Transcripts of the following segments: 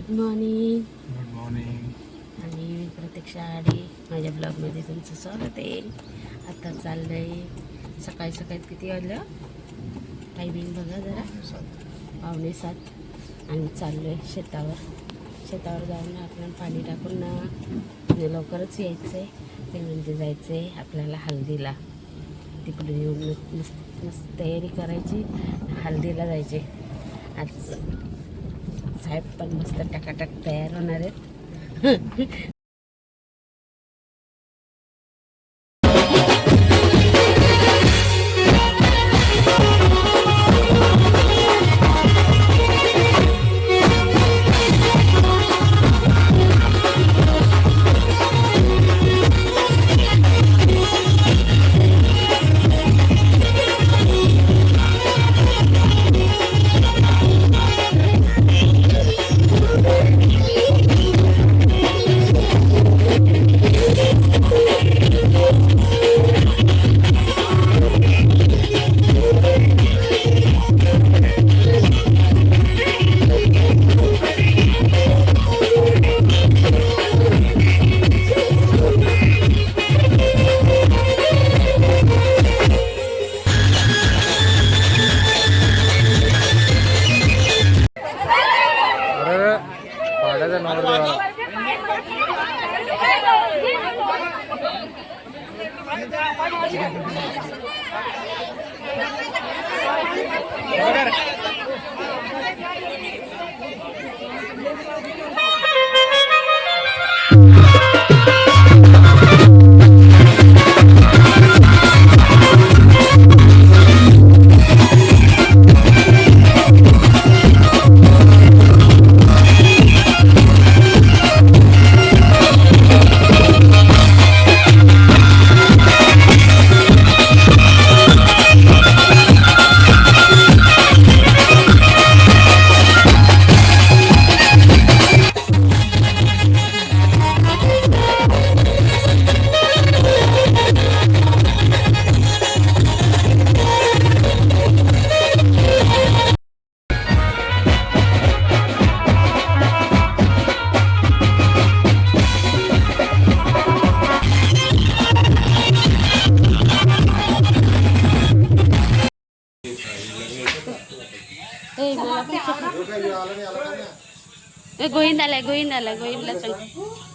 Good morning. Good morning. आणि मी प्रतीक्षा आडी माझ्या ब्लॉगमध्ये तुमचं स्वागत आहे. आता चाललं आहे सकाळी सकाळी किती वाजलं टायमिंग बघा जरा 6:45 आणि चाललो आहे शेतावर जाऊन आपल्याला पाणी टाकून म्हणजे लवकरच यायचं आहे. ते म्हणजे जायचं आहे आपल्याला हल्दीला. तिकडून येऊन मस्त तयारी करायची, हल्दीला जायचे. आज साहेब पण मस्त टकाटक तयार होणार आहेत.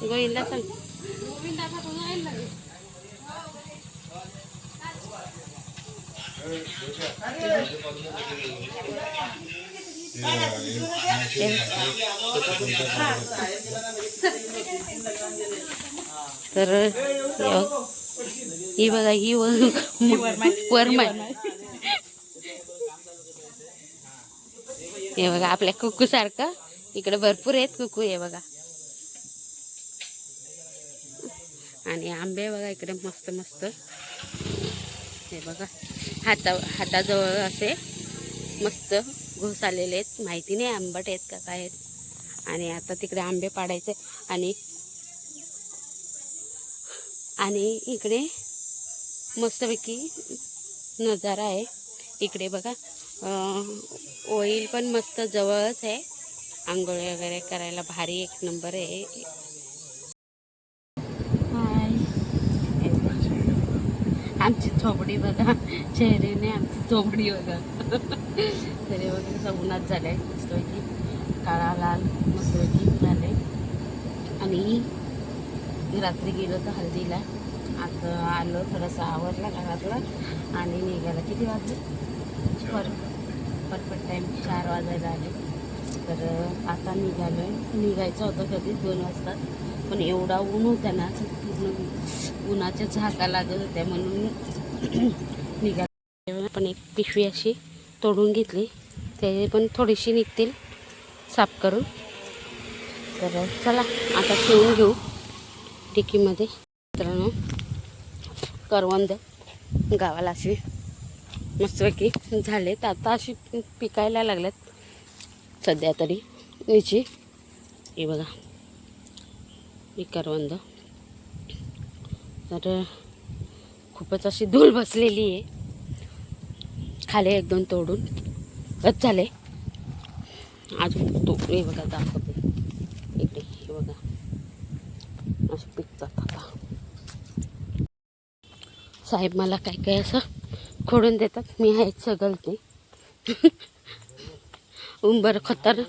गोविंदला सांग. तर ही बघा ही वरमाय हे बघा आपल्या कुकू सारखं इकडे भरपूर आहेत कुकू. हे बघा आणि आंबे बघा इकडे मस्त मस्त. हे बघा हाताजवळ असे मस्त घोस आलेले आहेत. माहिती नाही आंबट आहेत का काय आहेत. आणि आता तिकडे आंबे पाडायचे आणि इकडे मस्तपैकी नजारा आहे. इकडे बघा ऑइल पण मस्त जवळच आहे. आंघोळी वगैरे करायला भारी एक नंबर आहे. हाय आमची थोबडी बघा, चेहऱ्याने आमची थोबडी बघा. तरी वगैरे उन्हात झालंय मस्तपैकी काळा लाल मस्तपैकी झाले. आणि रात्री गेलो तर हल्दीला. आता आलो थोडंसं आवरला घरातलं आणि निघायला किती वाजले परफेक्ट टाईम 4 वाजायला आले. तर आता निघायचं होतं कधी 2 वाजता. पण एवढा ऊन होता ना पूर्ण उन्हाच्या झाका लागत होत्या म्हणून निघाला. पण एक पिशवी अशी तोडून घेतली, ते पण थोडीशी निघतील साफ करून. तर चला आता ठेवून घेऊ टिकीमध्ये. मित्रांनो करवंद गावाला अशी मस्तपैकी झालेत. आता अशी पिकायला लागल्यात सध्या तरी निची. हे बघा ही करवंद. तर खूपच अशी धूळ बसलेली आहे. खाले 1-2 तोडून झाले. अजून तो हे बघा दाखवते. हे बघा असे पिकतात आता. साहेब मला काय काय असं खोडून देतात, मी आहेच सगळते. उंबर खतर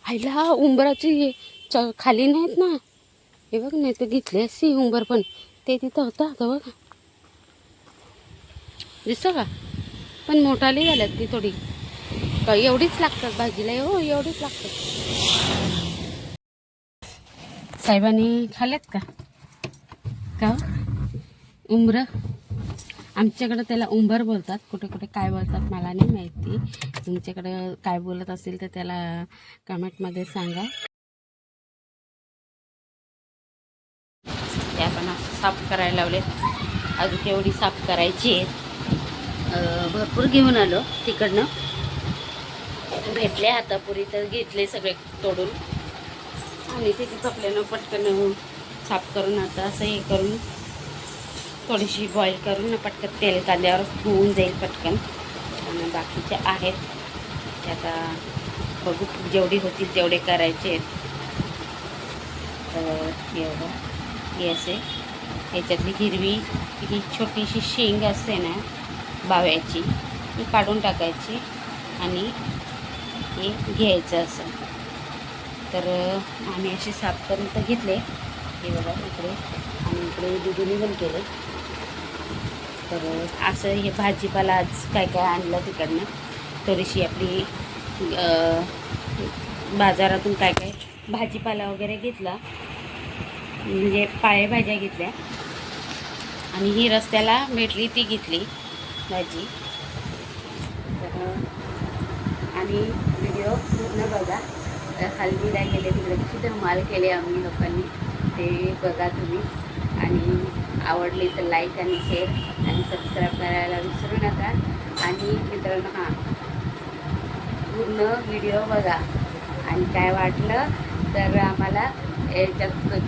आईला उंबराची खाली नाहीत ना, हे बघ. नाही तर घेतली असती उंबर, पण ते तिथं होतं आता बघ, दिसतं का. पण मोठाली झाल्यात ती थोडी, का एवढीच लागतात भाजीला. हो एवढीच लागतात. साहेबांनी खाल्लेत का उंबर? आमच्याकडं त्याला उंबर बोलतात, कुठे कुठे काय बोलतात मला नाही माहिती. तुमच्याकडं काय बोलत असेल तर त्याला कमेंटमध्ये सांगा. ते आपण असं साफ करायला लावले, अजून तेवढी साफ करायची आहे. भरपूर घेऊन आलो तिकडनं, भेटले हातापुरी तर घेतले सगळे तोडून, आणि तिथे चपल्यानं पटकन साफ करून आता असं हे करून थोडीशी बॉईल करून पटकन तेल कांद्यावर होऊन जाईल पटकन. आणि बाकीचे आहेत ते आता बघू, जेवढी होतील तेवढे करायचे आहेत. तर एवढं हे असे ह्याच्यातली हिरवी ही छोटीशी शेंग असते ना बाव्याची, ती काढून टाकायची आणि हे घ्यायचं असं. तर आम्ही असे साफ करून तर घेतले, हे बघा इकडे, आणि इकडे दुधुनी पण केले. तर असं हे भाजीपाला आज काय काय आणलं तिकडनं, थोडीशी आपली बाजारातून काय काय भाजीपाला वगैरे घेतला, म्हणजे पालेभाज्या घेतल्या, आणि ही रस्त्याला भेटली ती घेतली भाजी. तर आणि व्हिडिओ पूर्ण बघा. हल्दीला गेले तिकडे किती धमाल केले आम्ही लोकांनी, ते बघा तुम्ही. आणि आवडली तर लाईक आणि शेअर आणि सबस्क्राईब करायला विसरू नका. आणि मित्रांनो, हां, पूर्ण व्हिडिओ बघा आणि काय वाटलं तर आम्हाला याच्यात